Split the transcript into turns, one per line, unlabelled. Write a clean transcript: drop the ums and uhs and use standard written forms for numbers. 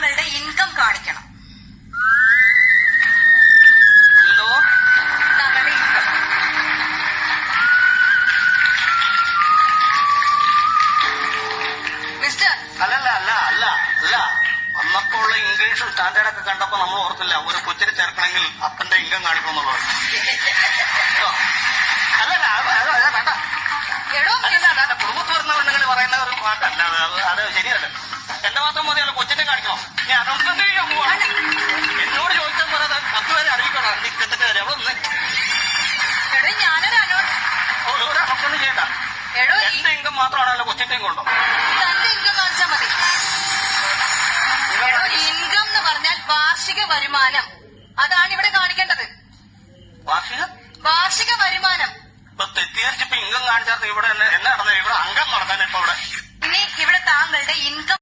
താങ്കളുടെ ഇൻകം കാണിക്കണം.
എന്തോ?
താങ്കളുടെ ഇൻകം. മിസ്റ്റർ.
അല്ല അന്നൊക്കെയുള്ള ഇംഗ്ലീഷും സ്റ്റാൻഡേർഡൊക്കെ കണ്ടപ്പോ നമ്മൾ ഓർത്തില്ല ഒരു കൊച്ചിനെ ചേർക്കണമെങ്കിൽ അപ്പന്റെ ഇൻകം കാണിക്കണമെന്നുള്ളത്. വേണ്ട.
എടോ
കുടുംബത്ത് വരുന്ന പെണ്ണുങ്ങൾ പറയുന്ന ഒരു വാക്കല്ല അത് ശരിയല്ല. എന്റെ മാത്രം മതിയല്ലോ, കൊച്ചിനെ കാണിക്കണം. ഞാൻ അനൗൺസ്മെന്റ് ചെയ്യാൻ പോവാണ്. എന്നോട് ചോദിച്ചാൽ പറയാതെ 10 പേരെ അറിയിക്കണം. ടിക്കറ്റിന്റെ വരെ അവിടെ ഒന്ന്
എടോ ഞാനൊരു
ഒരു അനൗൺസ്മെന്റ് ചെയ്യണ്ട.
എടോ
എന്റെ ഇൻകം മാത്രമാണല്ലോ കൊച്ചിന്റെ ഇൻകം ഉണ്ടോ?
തന്റെ ഇൻകം കാണിച്ചാൽ മതി. എടോ ഇൻകം എന്ന് പറഞ്ഞാൽ വാർഷിക വരുമാനം. അതാണ് ഇവിടെ കാണിക്കേണ്ടത്. വാർഷിക വരുമാനം.
ഇപ്പൊ തെറ്റിദ്ധരിച്ചിപ്പോ ഇൻകം കാണിച്ചാൽ ഇവിടെ എന്നെ നടന്ന ഇവിടെ അംഗം നടത്താൻ ഇപ്പൊ ഇവിടെ
ഇനി ഇവിടെ താങ്കളുടെ ഇൻകം